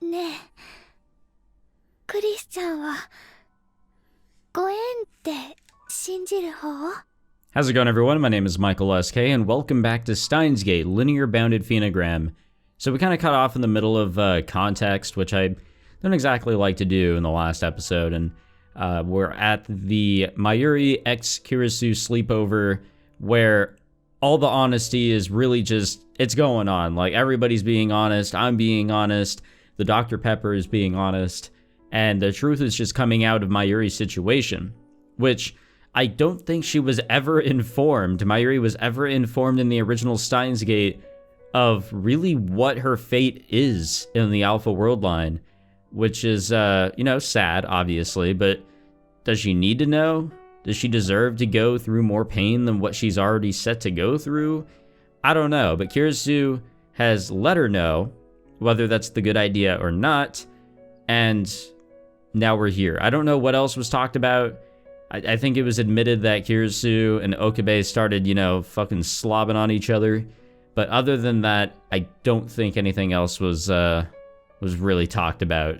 ねえ、クリスちゃんはご縁って信じる方？ How's it going, everyone? My name is Michael SK, and welcome back to Steins Linear Bounded Phenogram. So we kind of cut off in the middle of context, which I don't exactly like to do in the last episode, and we're at the Mayuri x Kirisu sleepover, where all the honesty is really just, it's going on. Like, everybody's being honest, I'm being honest, the Dr. Pepper is being honest, and the truth is just coming out of Mayuri's situation, which I don't think she was ever informed. Mayuri was ever informed in the original Steins Gate of really what her fate is in the Alpha World line, which is, sad, obviously, but does she need to know? Does she deserve to go through more pain than what she's already set to go through? I don't know, but Kirisu has let her know, whether that's the good idea or not, and now we're here. I don't know what else was talked about. I think it was admitted that Kirisu and Okabe started, fucking slobbing on each other. But other than that, I don't think anything else was really talked about.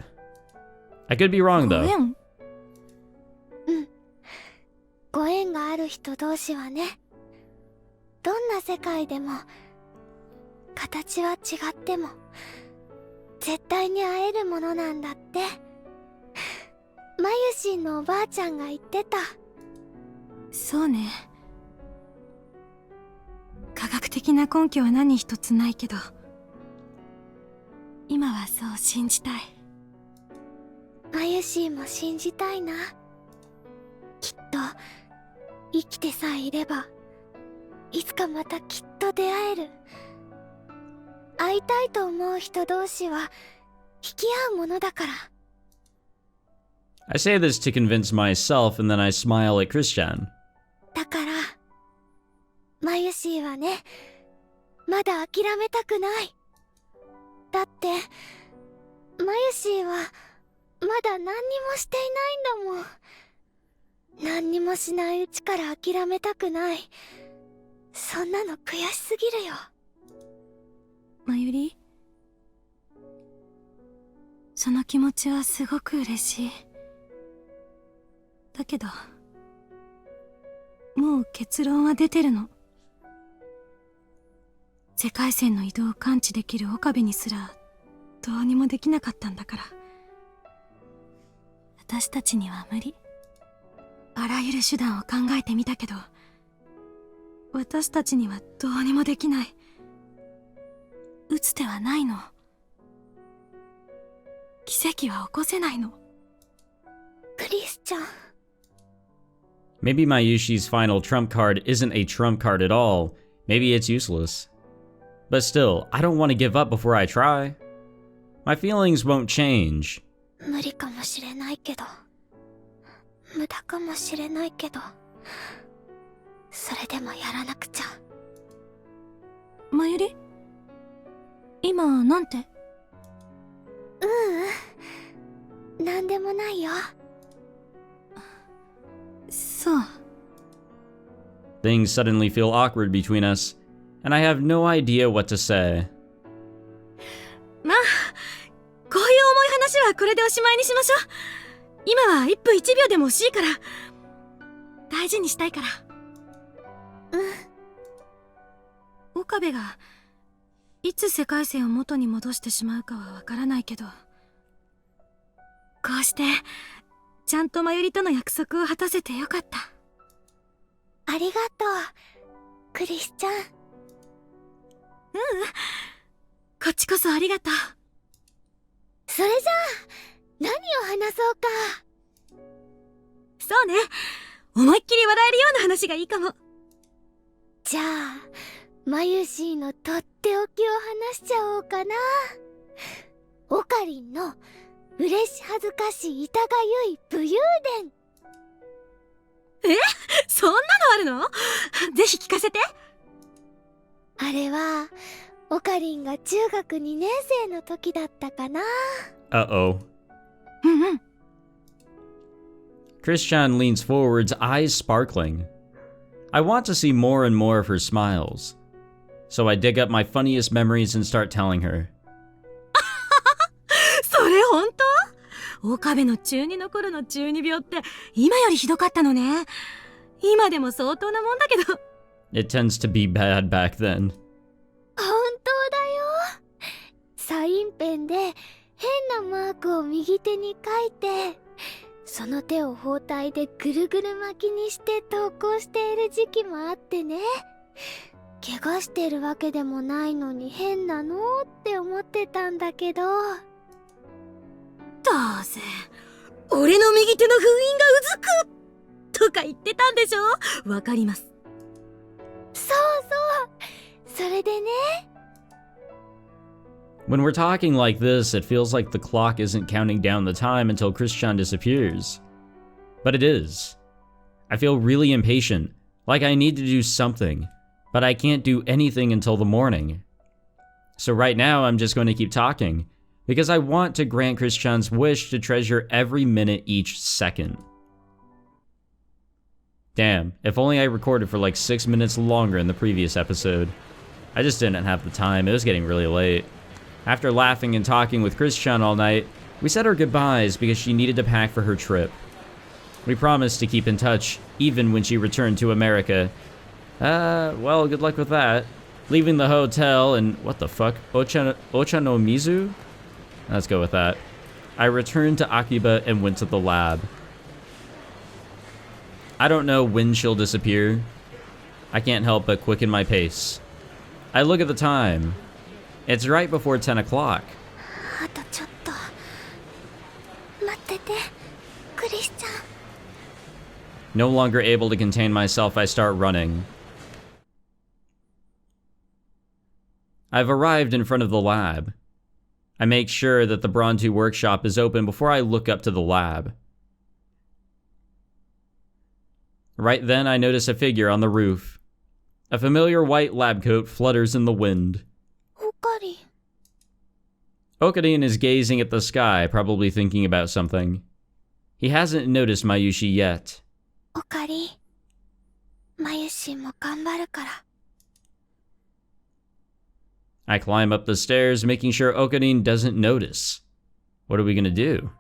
I could be wrong, though. ご縁がある人同士はね、どんな世界でも形は違っても絶対に会えるものなんだって、マユシンのおばあちゃんが言ってた。そうね。科学的な根拠は何一つないけど、今はそう信じたい。マユシンも信じたいな。きっと生きてさえいればいつかまたきっと出会える。会いたいと思う人同士は引き合うものだから。I say this to convince myself, and then I smile at Christian. だから、マユシーはね、まだ諦めたくない。だって、マユシーはまだ何にもしていないんだもん。何にもしないうちから諦めたくない。そんなの悔しすぎるよ。まゆり、その気持ちはすごく嬉しい。だけど、もう結論は出てるの。世界線の移動を感知できる岡部にすらどうにもできなかったんだから。私たちには無理。あらゆる手段を考えてみたけど、私たちにはどうにもできない。打つ手はないの。奇跡は起こせないの。クリスちゃん。Maybe Mayushi's final trump card isn't a trump card at all. Maybe it's useless. But still, I don't want to give up before I try. My feelings won't change. 無理かもしれないけど、無駄かもしれないけど、それでもやらなくちゃ。まゆり？今、なんて？なんでもないよ。そう。Things suddenly feel awkward between us, and I have no idea what to say. まあ、こういう重い話はこれでおしまいにしましょう。今は1分1秒でも欲しいから。大事にしたいから。岡部がいつ世界線を元に戻してしまうかはわからないけど、こうしてちゃんとまゆりとの約束を果たせてよかった。ありがとう、クリスちゃん。こっちこそありがとう。それじゃあ何を話そうか。そうね、思いっきり笑えるような話がいいかも。じゃあマユシーのとっておきを話しちゃおうかな。オカリンの嬉し恥ずかしい痛がゆい武勇伝。そんなのあるの？ぜひ聞かせて。あれはオカリンが中学2年生の時だったかな。Uh-oh. うんうん。Christian leans forwards, eyes sparkling. I want to see more and more of her smiles. So I dig up my funniest memories and start telling her. それ岡部の中2の頃の中二病って今よりひどかったのね。今でも相当なもんだけど。It tends to be bad back then. 本当だよ。サインペンで変なマークを右手に書いて、その手を包帯でぐるぐる巻きにして投稿している時期もあってね。怪我してるわけでもないのに変なのって思ってたんだけど。どうせ俺の右手の封印がうずくとか言ってたんでしょ。わかります。そうそう、それでね。When we're talking like this, it feels like the clock isn't counting down the time until Christian disappears. But it is. I feel really impatient, like I need to do something, but I can't do anything until the morning. So right now, I'm just going to keep talking, because I want to grant Christian's wish to treasure every minute each second. Damn, if only I recorded for like 6 minutes longer in the previous episode. I just didn't have the time, it was getting really late. After laughing and talking with Christian all night, we said our goodbyes because she needed to pack for her trip. We promised to keep in touch, even when she returned to America. Well, good luck with that. Leaving the hotel and, what the fuck, Ochanomizu? Let's go with that. I returned to Akiba and went to the lab. I don't know when she'll disappear. I can't help but quicken my pace. I look at the time. It's right before 10 o'clock. あとちょっと待ってて、クリスチャン。 No longer able to contain myself, I start running. I've arrived in front of the lab. I make sure that the Brontu workshop is open before I look up to the lab. Right then, I notice a figure on the roof. A familiar white lab coat flutters in the wind. Okarin is gazing at the sky, probably thinking about something. He hasn't noticed Mayushi yet. Okari, Mayushi mo ganbaru kara. I climb up the stairs, making sure Okarin doesn't notice. What are we gonna do?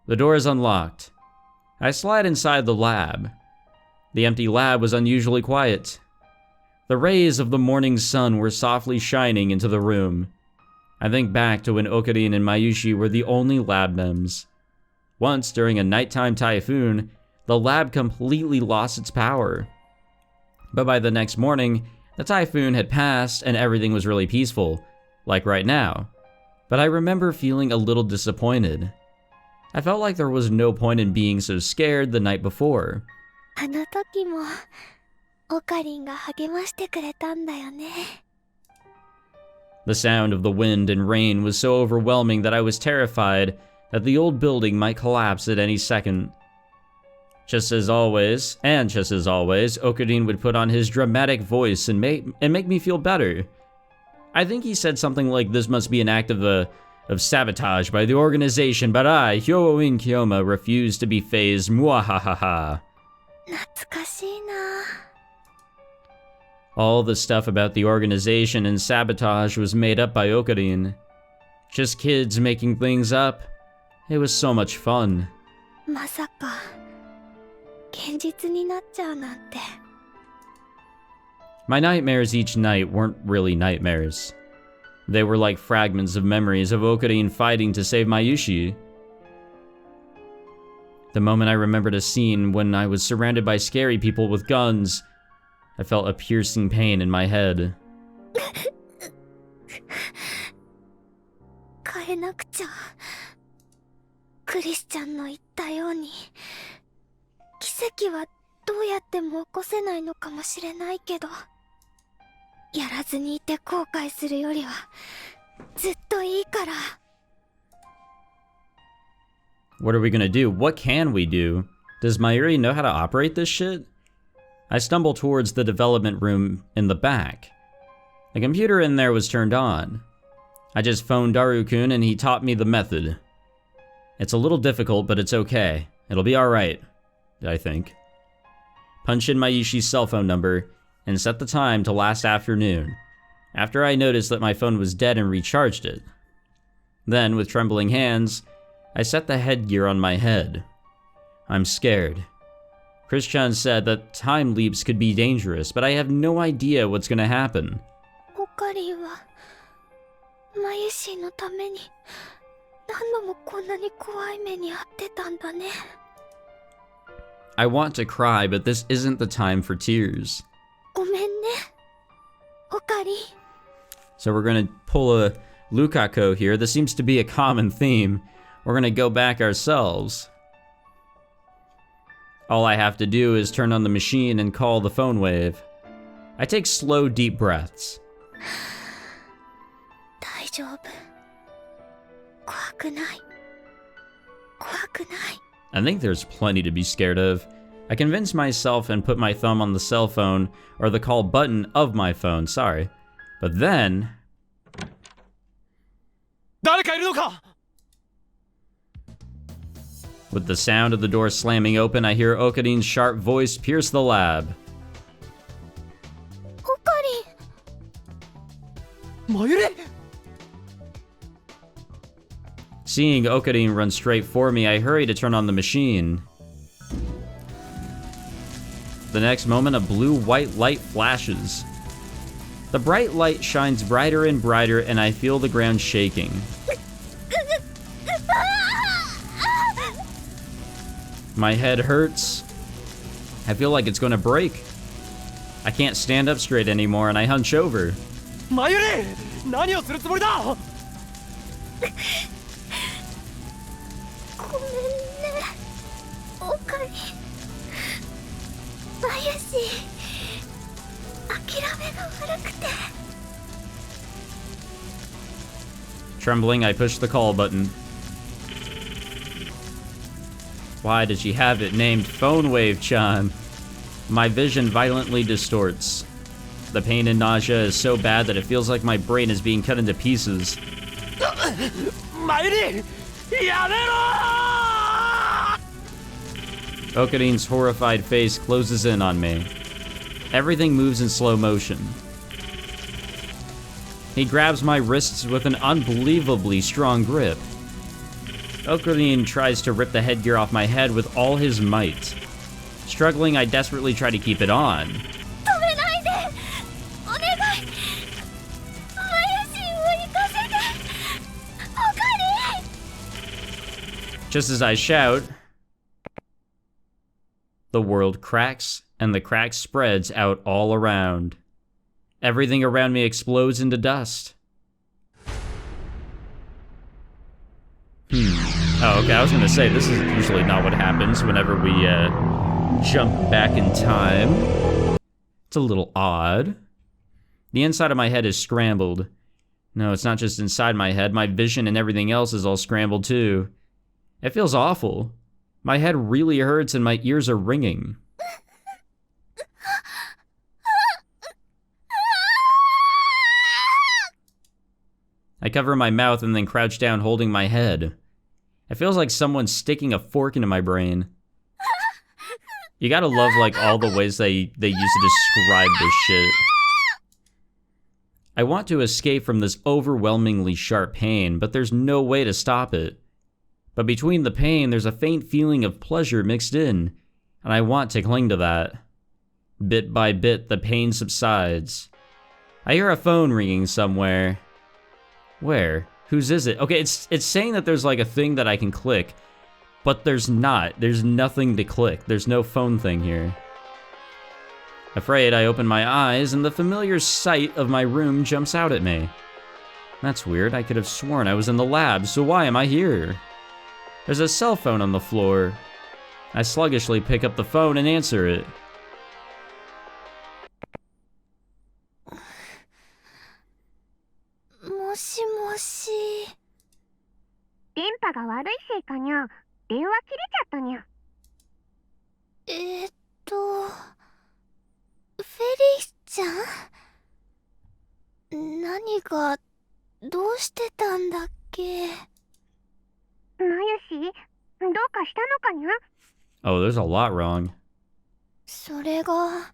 The door is unlocked. I slide inside the lab. The empty lab was unusually quiet. The rays of the morning sun were softly shining into the room. I think back to when Okarin and Mayushi were the only lab mems. Once, during a nighttime typhoon, the lab completely lost its power. But by the next morning, the typhoon had passed and everything was really peaceful, like right now. But I remember feeling a little disappointed. I felt like there was no point in being so scared the night before. あの時もオカリンが励ましてくれたんだよね。 The sound of the wind and rain was so overwhelming that I was terrified that the old building might collapse at any second. Just as always, Okarin would put on his dramatic voice and make me feel better. I think he said something like this must be an act of sabotage by the organization, but I, Hyoin Kyoma, refused to be phased. Mwahahaha. 懐かしいな。 All the stuff about the organization and sabotage was made up by Okarin. Just kids making things up. It was so much fun. まさか現実になっちゃうなんて。 My nightmares each night weren't really nightmares. They were like fragments of memories of Okarin fighting to save Mayushi. The moment I remembered a scene when I was surrounded by scary people with guns, I felt a piercing pain in my head. 変えなくちゃ。クリスチャンの言ったように、奇跡はどうやっても起こせないのかもしれないけど、やらずにいて後悔するよりはずっといいから。 What are we gonna do? What can we do? Does Mayuri know how to operate this shit? I stumble towards the development room in the back. The computer in there was turned on. I just phoned Daru-kun and he taught me the method. It's a little difficult, but it's okay. It'll be alright, I think. Punch in Mayushi's cell phone number and set the time to last afternoon, after I noticed that my phone was dead and recharged it. Then, with trembling hands, I set the headgear on my head. I'm scared. Christian said that time leaps could be dangerous, but I have no idea what's gonna happen. オカリンはマユシーのために何度もこんなに怖い目に遭ってたんだね。 I want to cry, but this isn't the time for tears. ごめんね、オカリン。 So we're gonna pull a Lukako here. This seems to be a common theme. We're gonna go back ourselves. All I have to do is turn on the machine and call the phone wave. I take slow, deep breaths. 大丈夫。怖くない。怖くない。 I think there's plenty to be scared of. I convince myself and put my thumb on the cell phone, or the call button of my phone, sorry. But then... 誰かいるのか? With the sound of the door slamming open, I hear Okarin's sharp voice pierce the lab. オカリン。マユリ? Seeing Okarin run straight for me, I hurry to turn on the machine. The next moment, a blue-white light flashes. The bright light shines brighter and brighter, and I feel the ground shaking. My head hurts. I feel like it's gonna break. I can't stand up straight anymore, and I hunch over. マユリ! 何をするつもりだ? ごめんね、オカリン。マユシー、諦めが悪くて。 Trembling, I push the call button. Why did she have it named Phone Wave-chan? My vision violently distorts. The pain and nausea is so bad that it feels like my brain is being cut into pieces. マユリ! やめろ! Okarin's horrified face closes in on me. Everything moves in slow motion. He grabs my wrists with an unbelievably strong grip. Okarin tries to rip the headgear off my head with all his might. Struggling, I desperately try to keep it on. 止めないで、お願い。マユシーを行かせて、オカリン。 Just as I shout, the world cracks, and the crack spreads out all around. Everything around me explodes into dust. Oh, okay, I was gonna say, this is usually not what happens whenever we, jump back in time. It's a little odd. The inside of my head is scrambled. No, it's not just inside my head, my vision and everything else is all scrambled too. It feels awful. My head really hurts and my ears are ringing. I cover my mouth and then crouch down holding my head. It feels like someone's sticking a fork into my brain. You gotta love, like, all the ways they use to describe this shit. I want to escape from this overwhelmingly sharp pain, but there's no way to stop it. But between the pain, there's a faint feeling of pleasure mixed in, and I want to cling to that. Bit by bit, the pain subsides. I hear a phone ringing somewhere. Where? Whose is it? Okay, it's saying that there's like a thing that I can click, but there's not. There's nothing to click. There's no phone thing here. Afraid, I open my eyes, and the familiar sight of my room jumps out at me. That's weird. I could have sworn I was in the lab, so why am I here? There's a cell phone on the floor. I sluggishly pick up the phone and answer it. もしもし。電波が悪いせいかにゃ。電話切れちゃったにゃ。フェリスちゃん？何が、どうしてたんだっけ？マユシ、どうかしたのかにゃ？ Oh, there's a lot wrong. それが、マ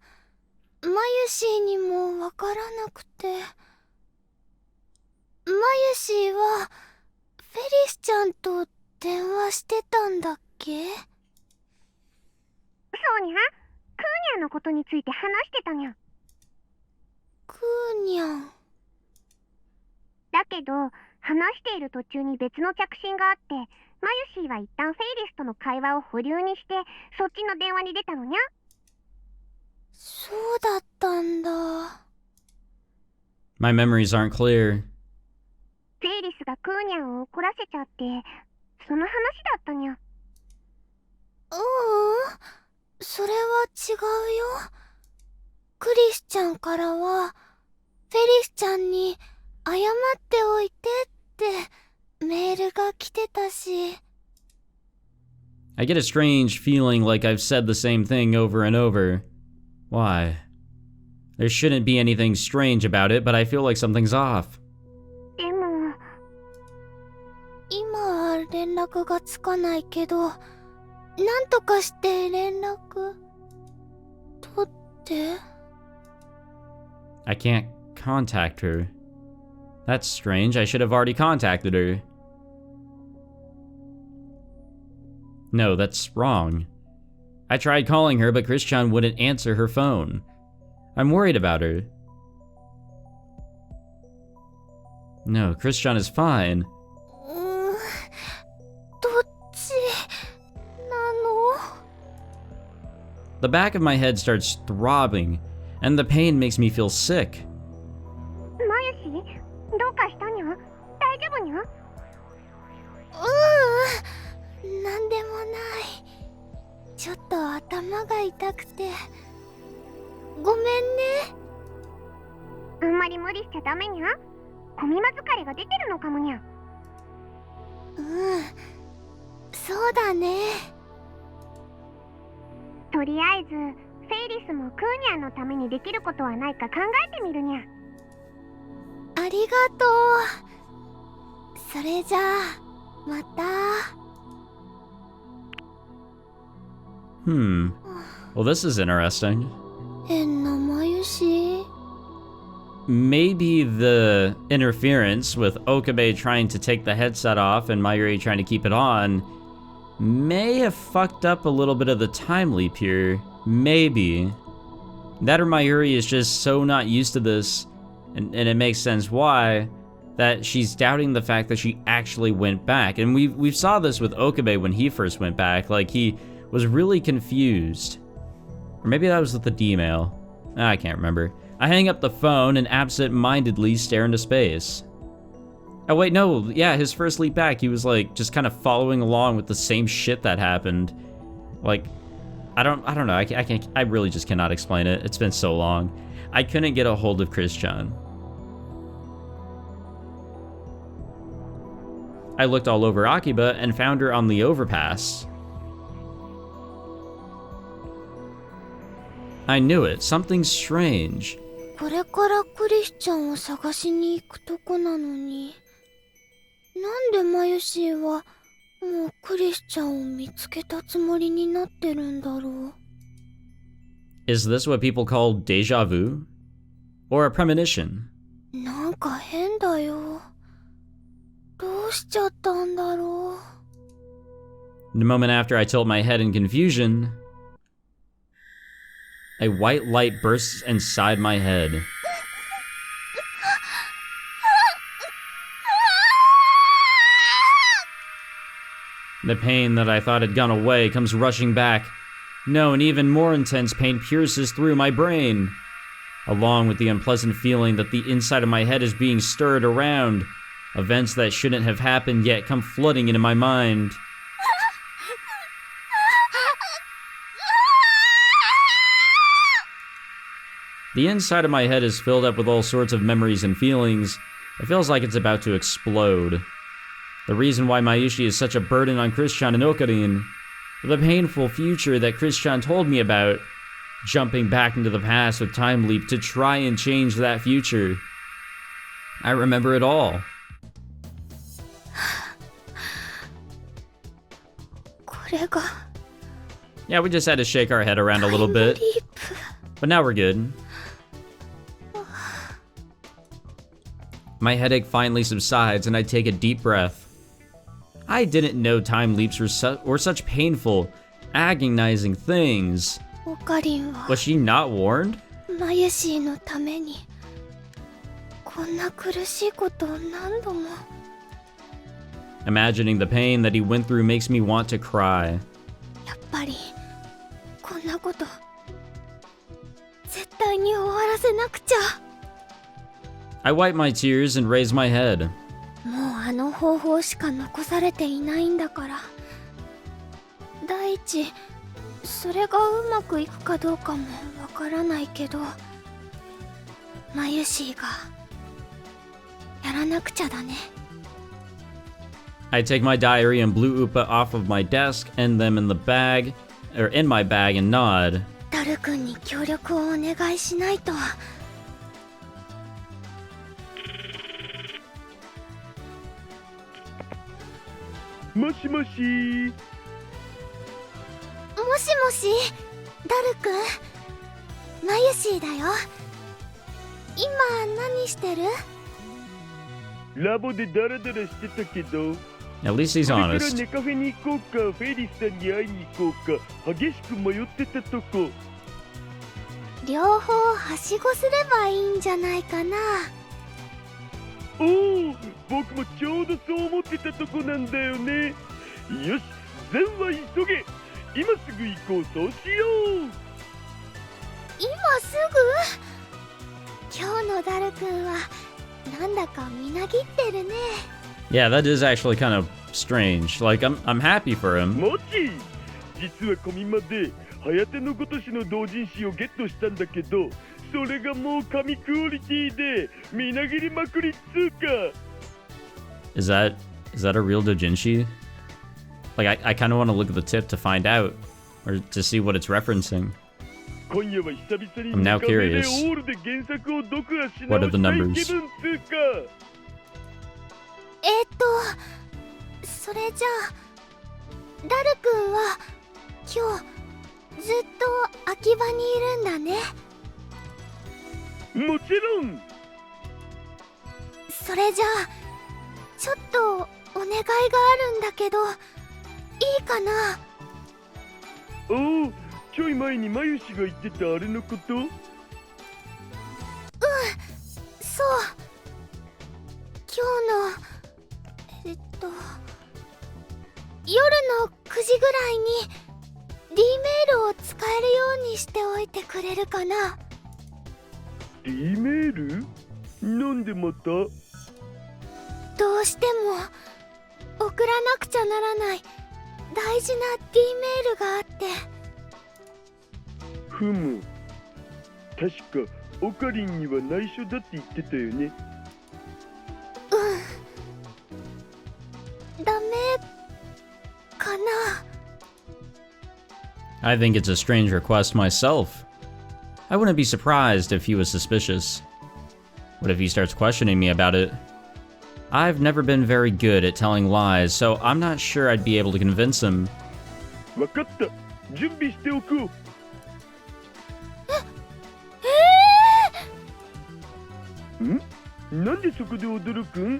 ユシーにもわからなくて。マユシーは、フェリスちゃんと電話してたんだっけ？そうにゃ、クーニャンのことについて話してたにゃ。クーニャン。だけど、話している途中に別の着信があって、マユシーは一旦フェイリスとの会話を保留にして、そっちの電話に出たのにゃ。そうだったんだ。My memories aren't clear. フェイリスがクーニャンを怒らせちゃって、その話だったにゃ。ううん、それは違うよ。クリスちゃんからは、フェリスちゃんに謝っておいてってメールが来てたし。I get a strange feeling like I've said the same thing over and over. Why? There shouldn't be anything strange about it, but I feel like something's off. でも、今は連絡がつかないけど、なんとかして連絡取って。I can't contact her. That's strange. I should have already contacted her. No, that's wrong. I tried calling her, but Christian wouldn't answer her phone. I'm worried about her. No, Christian is fine. どっちなの？ The back of my head starts throbbing, and the pain makes me feel sick. マユシー、どうかしたにゃ？大丈夫にゃ？なんでもない。ちょっと頭が痛くて。ごめんね。あんまり無理しちゃダメにゃ。小見ま疲れが出てるのかもにゃ。そうだね。とりあえず、フェイリスもクーニャンのためにできることはないか考えてみるにゃ。ありがとう。それじゃあ、また。Well, this is interesting. 変な眉し。Maybe the interference with Okabe trying to take the headset off and Mayuri trying to keep it on may have fucked up a little bit of the time leap here. Maybe. That or Mayuri is just so not used to this, and it makes sense why, that she's doubting the fact that she actually went back. And we saw this with Okabe when he first went back. Like, he was really confused. Or maybe that was with the D-mail. I can't remember. I hang up the phone and absent-mindedly stare into space. Oh wait, no, yeah, his first leap back, he was like just kind of following along with the same shit that happened. Like, I don't know, I really just cannot explain it. It's been so long. I couldn't get a hold of Christian. I looked all over Akiba and found her on the overpass. I knew it, something strange. これからクリスチャンを探しに行くとこなのに、なんでマユシーはもうクリスチャンを見つけたつもりになってるんだろう。 Is this what people call déjà vu? Or a premonition? なんか変だよ。どうしちゃったんだろう。 The moment after I tilt my head in confusion, a white light bursts inside my head. The pain that I thought had gone away comes rushing back. No, an even more intense pain pierces through my brain, along with the unpleasant feeling that the inside of my head is being stirred around. Events that shouldn't have happened yet come flooding into my mind. The inside of my head is filled up with all sorts of memories and feelings. It feels like it's about to explode. The reason why Mayushi is such a burden on Christian and Okarin. The painful future that Christian told me about. Jumping back into the past with Time Leap to try and change that future. I remember it all. これが Yeah, we just had to shake our head around a little bit. But now we're good. My headache finally subsides and I take a deep breath. I didn't know time leaps were such painful, agonizing things. オカリンは Was she not warned? マユシーのためにこんな苦しいことを何度も。 Imagining the pain that he went through makes me want to cry. やっぱりこんなこと絶対に終わらせなくちゃ。 I wipe my tears and raise my head. もうあの方法しか残されていないんだから。第一、それがうまくいくかどうかもわからないけど、マユシーがやらなくちゃだね。 I take my diary and blue Upa off of my desk and them in my bag and nod. ダル君に協力をお願いしないと。もしもし。もしもし、ダル君、マユシーだよ。今何してる？ラボでダラダラしてたけど。 At least he's これから honest. ネカフェに行こうか、フェリスさんに会いに行こうか、激しく迷ってたとこ。両方はしごすればいいんじゃないかな。おお、僕もちょうどそう思ってたとこなんだよね。よし、善は急げ。今すぐ行こう、そうしよう。今すぐ？今日のダル君はなんだかみなぎってるね。 Yeah, that is actually kind of strange. Like, I'm happy for him. もち、実はコミマで早手のごとしの同人誌をゲットしたんだけど、それがもう神クオリティでみなぎりまくりっつうか。 Is that a real doujinshi? Like, I kind of want to look at the tip to find out, or to see what it's referencing. 今夜は久々に I'm now ネカフェで curious. オールで原作を読破し What 直 are the したい numbers? 気分つうか。それじゃあダル君は今日ずっと秋葉にいるんだね。もちろん。それじゃあちょっとお願いがあるんだけどいいかな？おお、ちょい前にマユシが言ってたあれのこと？そう、今日の夜の9時ぐらいに D メールを使えるようにしておいてくれるかな？ D メール？なんでまた？どうしても送らなくちゃならない大事な D メールがあって。ふむ。確かオカリンには内緒だって言ってたよね。ダメかな？ I think it's a strange request myself. I wouldn't be surprised if he was suspicious. What if he starts questioning me about it? I've never been very good at telling lies, so I'm not sure I'd be able to convince him. わかった。準備しておこう。なんでそこで驚くん？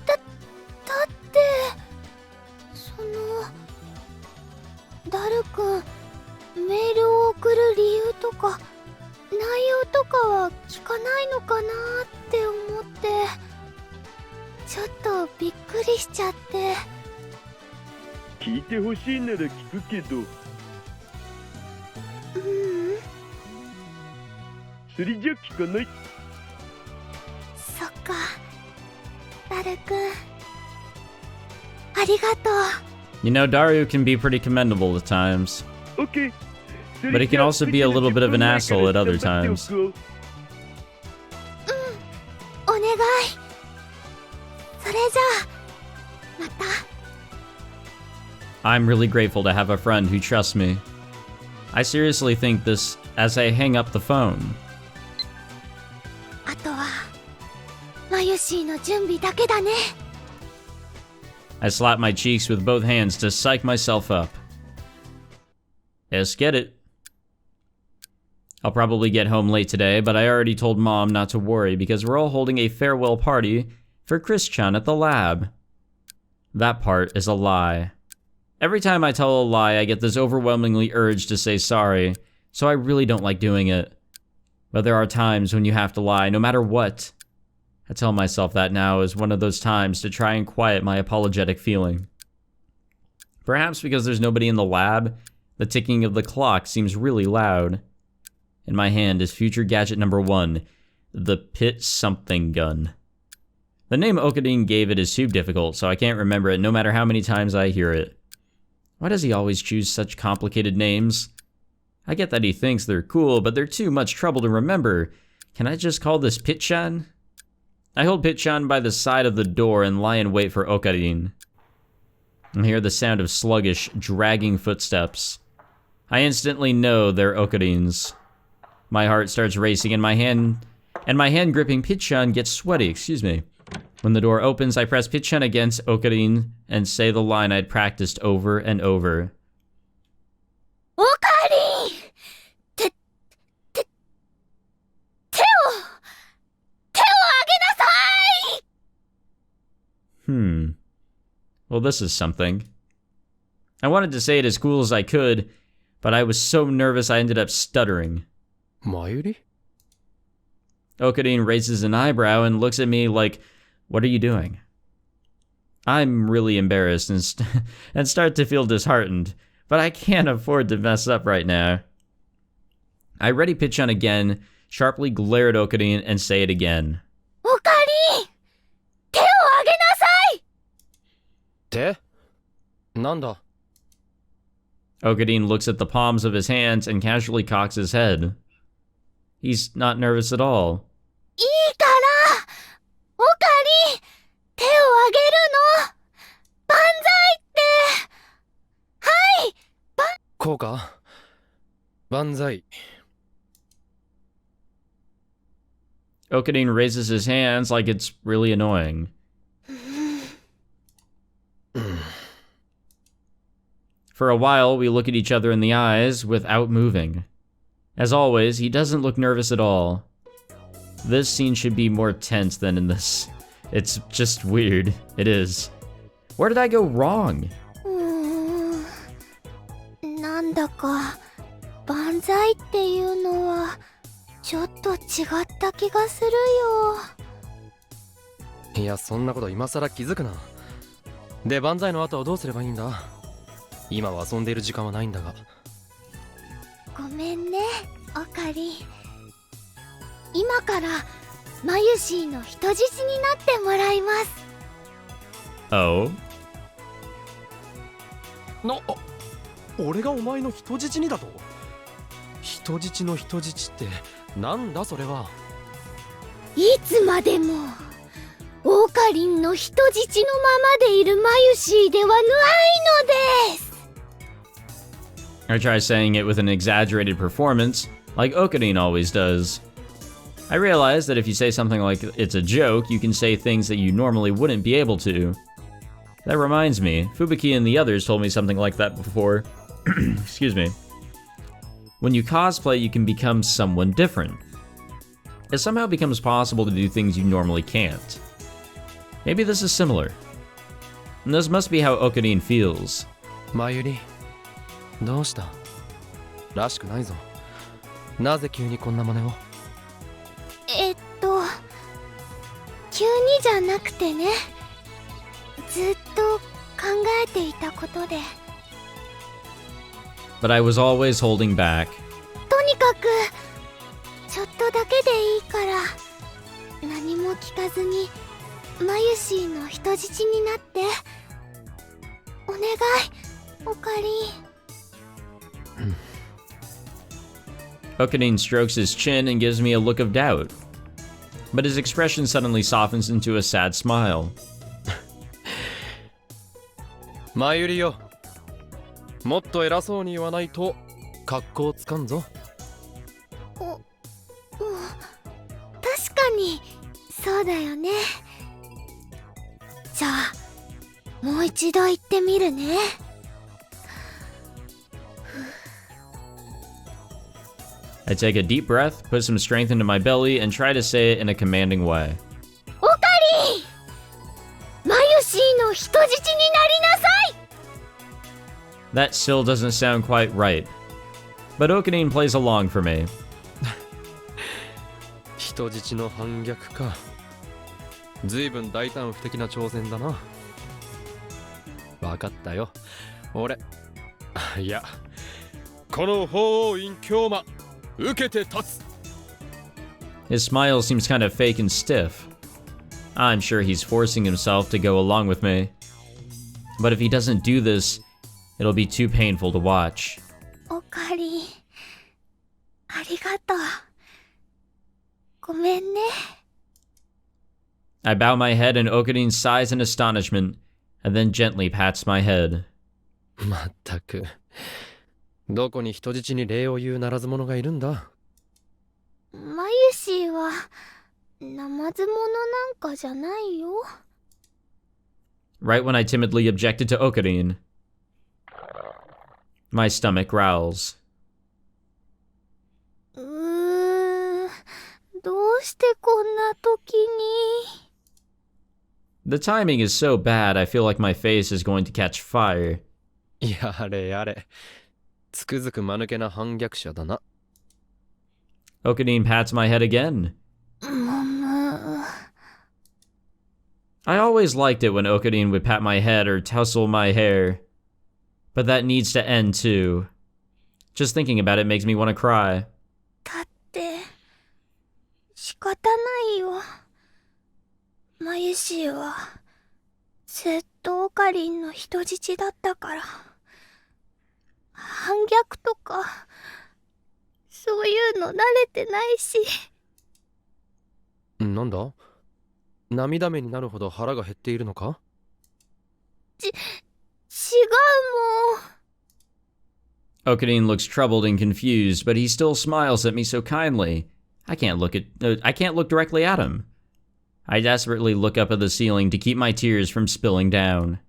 だってダル君メールを送る理由とか内容とかは聞かないのかなって思ってちょっとびっくりしちゃって。聞いてほしいなら聞くけど。それじゃ聞かない。そっか、ダル君ありがとう。 You know, Dario can be pretty commendable at times. OK。But he can also be a little bit of an asshole at other times. お願い。それじゃあまた。 I'm really grateful to have a friend who trusts me. I seriously think this as I hang up the phone. あとはマユシーの準備だけだね。 I slap my cheeks with both hands to psych myself up. Let's get it. I'll probably get home late today, but I already told Mom not to worry because we're all holding a farewell party for Chris-chan at the lab. That part is a lie. Every time I tell a lie, I get this overwhelmingly urge to say sorry, so I really don't like doing it. But there are times when you have to lie, no matter what. I tell myself that now is one of those times to try and quiet my apologetic feeling. Perhaps because there's nobody in the lab, the ticking of the clock seems really loud. In my hand is future gadget number 1, the Pit Something Gun. The name Okabe gave it is too difficult, so I can't remember it no matter how many times I hear it. Why does he always choose such complicated names? I get that he thinks they're cool, but they're too much trouble to remember. Can I just call this Pitchan? I hold Pitchan by the side of the door and lie in wait for Okabe. I hear the sound of sluggish, dragging footsteps. I instantly know they're Okabe's. My heart starts racing and my hand gripping Pitchan gets sweaty, When the door opens, I press Pitchan against Okabe and say the line I'd practiced over and over. Okabe! Well, this is something. I wanted to say it as cool as I could, but I was so nervous I ended up stuttering. Mayuri? Okabe raises an eyebrow and looks at me like, "What are you doing?" I'm really embarrassed and start to feel disheartened, but I can't afford to mess up right now. I ready Pitchan again, sharply glare at Okabe and say it again. Okabe! 手を挙げなさい! 手？なんだ? Okabe looks at the palms of his hands and casually cocks his head. He's not nervous at all. いいから! Okabe! 手を挙げるの! 万歳って! はい! こうか? 万歳. Okabe raises his hands like it's really annoying. For a while, we look at each other in the eyes without moving. As always, he doesn't look nervous at all. This scene should be more tense than in this. It's just weird. It is. Where did I go wrong? なんだか、万歳っていうのは、ちょっと違った気がするよ。いや、そんなこと今さら気づくな。で、万歳の後はどうすればいいんだ？今は遊んでいる時間はないんだが。ごめんね、オカリ。今からマユシーの人質になってもらいます。Oh? 俺がお前の人質にだと？人質の人質ってなんだそれは？いつまでもオカリンの人質のままでいるマユシーではないのです。I try saying it with an exaggerated performance, like Okabe always does. I realize that if you say something like it's a joke, you can say things that you normally wouldn't be able to. That reminds me, Fubuki and the others told me something like that before. Excuse me. When you cosplay, you can become someone different. It somehow becomes possible to do things you normally can't. Maybe this is similar. And this must be how Okabe feels. Mayuri, どうした？らしくないぞ。なぜ急にこんな真似を？急にじゃなくてね。ずっと考えていたことで。But I was always holding back. とにかくちょっとだけでいいから何も聞かずにマユシーの人質になってお願いオカリン。Okabe strokes his chin and gives me a look of doubt. But his expression suddenly softens into a sad smile. マユリよ、もっと偉そうに言わないと格好つかんぞ。確かにそうだよね。じゃあもう一度言ってみるね。I take a deep breath, put some strength into my belly, and try to say it in a commanding way. オカリン！マユシーの人質に That still doesn't sound quite right. But Okanin plays along for me. 人質の反逆か。随分大胆不敵な挑戦だな。わかったよ。俺、いや、この法王院教魔、受けて立つ。His smile seems kind of fake and stiff. I'm sure he's forcing himself to go along with me. But if he doesn't do this, it'll be too painful to watch. おかりん、ありがとう。ごめんね。I bow my head and Okanin sighs in astonishment, and then gently pats my head. まったく、どこに人質に礼を言うならず者がいるんだ。マユシーはナマズ者なんかじゃないよ。Right when I timidly objected to Okanin, my stomach growls. どうしてこんな時に。The timing is so bad, I feel like my face is going to catch fire. やれやれ、つくづく間抜けな反逆者だな。Okanin pats my head again. I always liked it when Okanin would pat my head or tussle my hair. But that needs to end too. Just thinking about it makes me want to cry. だって仕方ないよ。マユシーはずっとオカリンの人質だったから。反逆とかそういうの慣れてないし。なんだ？涙目になるほど腹が減っているのか？違うもん。 Okanin looks troubled and confused, but he still smiles at me so kindly. I can't look directly at him. I desperately look up at the ceiling to keep my tears from spilling down.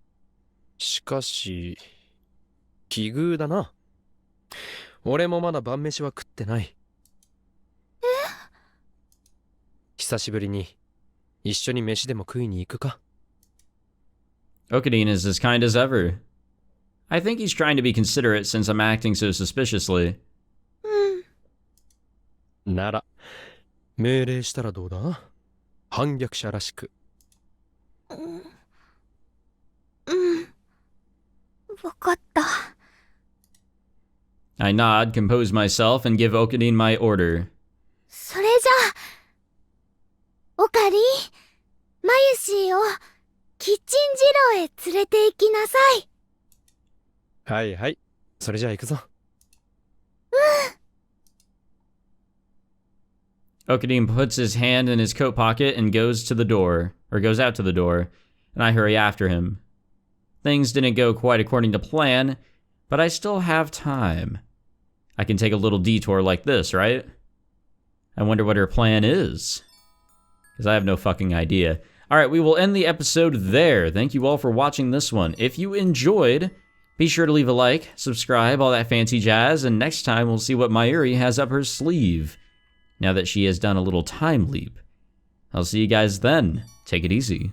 しかし、奇遇だな。俺もまだ晩飯は食ってない。久しぶりに一緒に飯でも食いに行くか。Okanin is as kind as ever. I think he's trying to be considerate since I'm acting so suspiciously. なら、命令したらどうだ？反逆者らしく。わかった。I nod, compose myself, and give Okanin my order. それじゃあ、オカリン、マユシーをキッチン二郎へ連れて行きなさい。はいはい、それじゃあ行くぞ。Okanin puts his hand in his coat pocket and goes out to the door, and I hurry after him. Things didn't go quite according to plan, but I still have time. I can take a little detour like this, right? I wonder what her plan is. Because I have no fucking idea. Alright, we will end the episode there. Thank you all for watching this one. If you enjoyed, be sure to leave a like, subscribe, all that fancy jazz, and next time we'll see what Mayuri has up her sleeve, now that she has done a little time leap. I'll see you guys then. Take it easy.